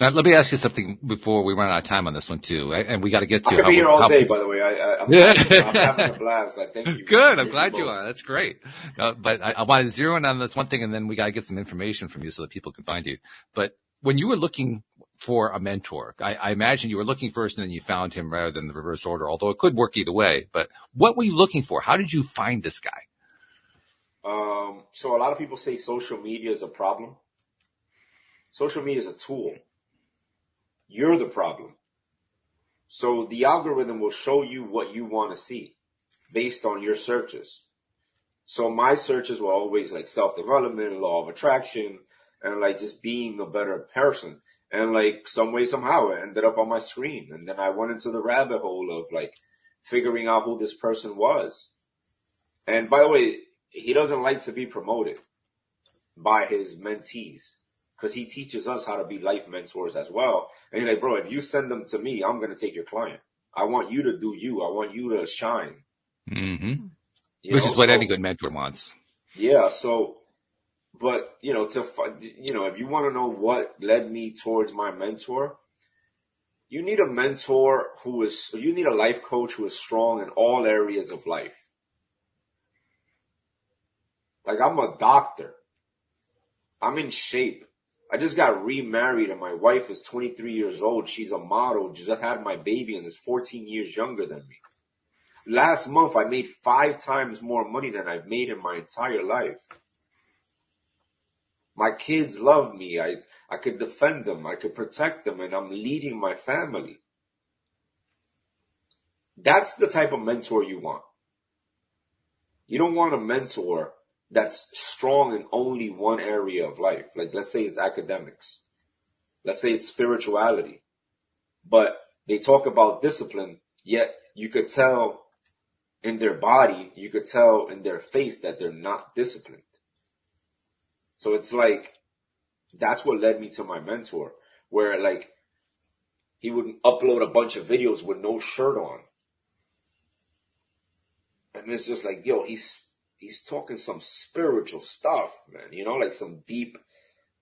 Now, let me ask you something before we run out of time on this one too, and we got to get to. I could be here all day, by the way. I'm having a blast. I thank you. Good. I'm glad you are. That's great. But I want to zero in on this one thing, and then we got to get some information from you so that people can find you. But when you were looking for a mentor, I imagine you were looking first, and then you found him rather than the reverse order. Although it could work either way. But what were you looking for? How did you find this guy? So a lot of people say social media is a problem. Social media is a tool. You're the problem. So the algorithm will show you what you want to see based on your searches. So my searches were always like self-development, law of attraction, and like just being a better person. And like some way, somehow it ended up on my screen. And then I went into the rabbit hole of like figuring out who this person was. And by the way, he doesn't like to be promoted by his mentees, because he teaches us how to be life mentors as well. And he's like, bro, if you send them to me, I'm going to take your client. I want you to do you. I want you to shine. Mm-hmm. Which is what any good mentor wants. Yeah. So, but, if you want to know what led me towards my mentor, you need a mentor you need a life coach who is strong in all areas of life. Like, I'm a doctor. I'm in shape. I just got remarried and my wife is 23 years old. She's a model, just had my baby and is 14 years younger than me. Last month, I made 5 times more money than I've made in my entire life. My kids love me. I could defend them. I could protect them, and I'm leading my family. That's the type of mentor you want. You don't want a mentor that's strong in only one area of life. Like, let's say it's academics. Let's say it's spirituality. But they talk about discipline, yet you could tell in their body, you could tell in their face that they're not disciplined. So it's like, that's what led me to my mentor, where like he would upload a bunch of videos with no shirt on. And it's just like, yo, he's talking some spiritual stuff, man, like some deep,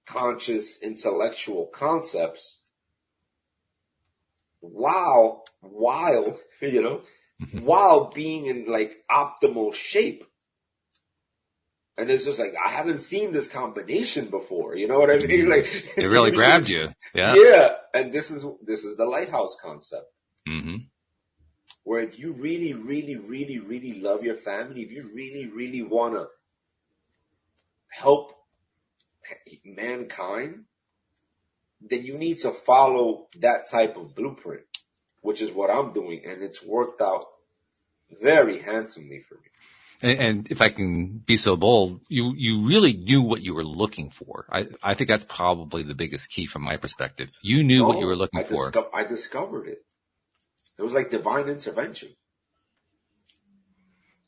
conscious, intellectual concepts. Wow, while being in like optimal shape. And it's just like, I haven't seen this combination before. You know what I mean? Like, it really grabbed you. Yeah. Yeah. And this is the lighthouse concept. Mm-hmm. Where if you really, really, really, really love your family, if you really, really want to help mankind, then you need to follow that type of blueprint, which is what I'm doing. And it's worked out very handsomely for me. And if I can be so bold, you really knew what you were looking for. I think that's probably the biggest key from my perspective. You knew what you were looking for. I discovered it. It was like divine intervention.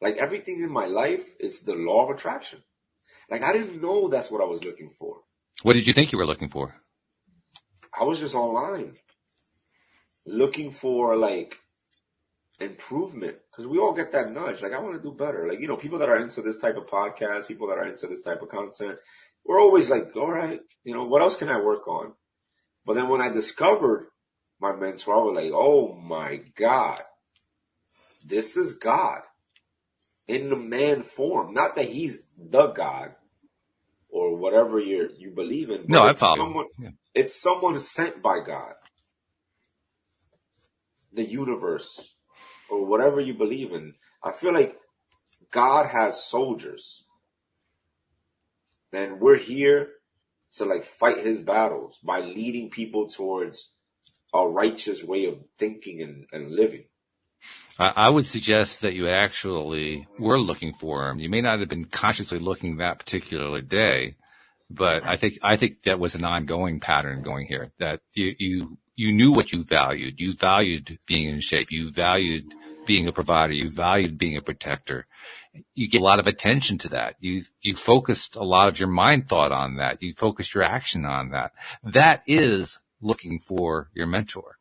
Like everything in my life is the law of attraction. Like I didn't know that's what I was looking for. What did you think you were looking for? I was just online looking for like improvement, because we all get that nudge. Like I want to do better. Like, people that are into this type of podcast, people that are into this type of content, we're always like, all right, what else can I work on? But then when I discovered my mentor, I was like, oh my God, this is God in the man form. Not that he's the God or whatever you believe in. No, I follow. It's someone sent by God, the universe, or whatever you believe in. I feel like God has soldiers, and we're here to like fight his battles by leading people towards a righteous way of thinking and living. I would suggest that you actually were looking for him. You may not have been consciously looking that particular day, but I think that was an ongoing pattern going here, that you knew what you valued. You valued being in shape. You valued being a provider. You valued being a protector. you give a lot of attention to that. You focused a lot of your mind thought on that. You focused your action on that. That is looking for your mentor.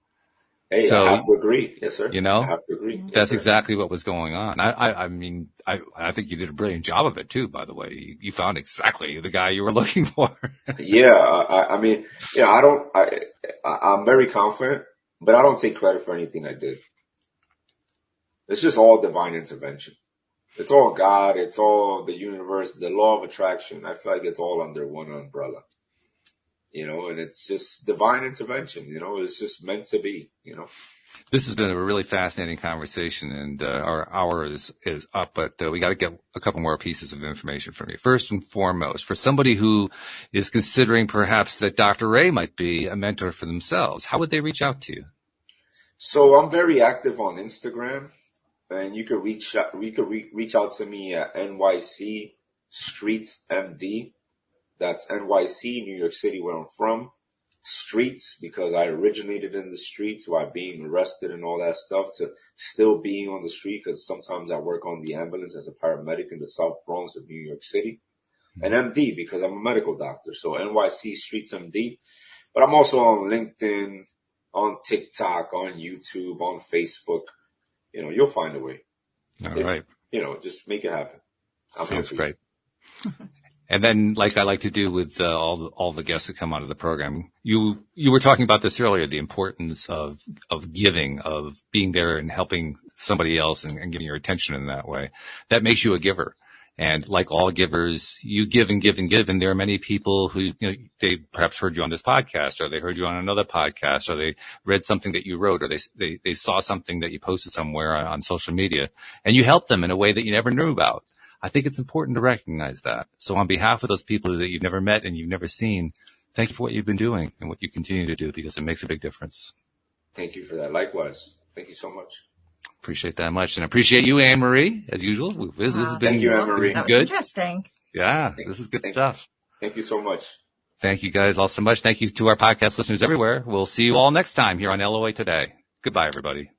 Hey, So, I have to agree. Yes, sir. You know, I have to agree. Yes, that's sir. exactly what was going on. I mean, I think you did a brilliant job of it too, by the way. You found exactly the guy you were looking for. Yeah, I mean, I'm very confident, but I don't take credit for anything I did. It's just all divine intervention. It's all God. It's all the universe, the law of attraction. I feel like it's all under one umbrella, and it's just divine intervention, it's just meant to be, This has been a really fascinating conversation, and our hour is up, but we got to get a couple more pieces of information from you. First and foremost, for somebody who is considering perhaps that Dr. Ray might be a mentor for themselves, how would they reach out to you? So I'm very active on Instagram, and you could reach out to me at NYC Streets MD. That's NYC, New York City, where I'm from. Streets, because I originated in the streets by being arrested and all that stuff, to still being on the street, because sometimes I work on the ambulance as a paramedic in the South Bronx of New York City. And MD, because I'm a medical doctor. So NYC Streets MD. But I'm also on LinkedIn, on TikTok, on YouTube, on Facebook. You'll find a way. All right. Just make it happen. Sounds great. And then, like I like to do with all the guests that come onto the program, you were talking about this earlier, the importance of giving, of being there and helping somebody else and giving your attention in that way. That makes you a giver. And like all givers, you give and give and give. And there are many people who, they perhaps heard you on this podcast, or they heard you on another podcast, or they read something that you wrote, or they saw something that you posted somewhere on social media, and you helped them in a way that you never knew about. I think it's important to recognize that. So on behalf of those people that you've never met and you've never seen, thank you for what you've been doing and what you continue to do, because it makes a big difference. Thank you for that. Likewise. Thank you so much. Appreciate that much. And appreciate you, Anne-Marie, as usual. This has been Thank you, Anne-Marie. That was good. interesting. Yeah, this is good stuff. Thank you so much. Thank you guys all so much. Thank you to our podcast listeners everywhere. We'll see you all next time here on LOA Today. Goodbye, everybody.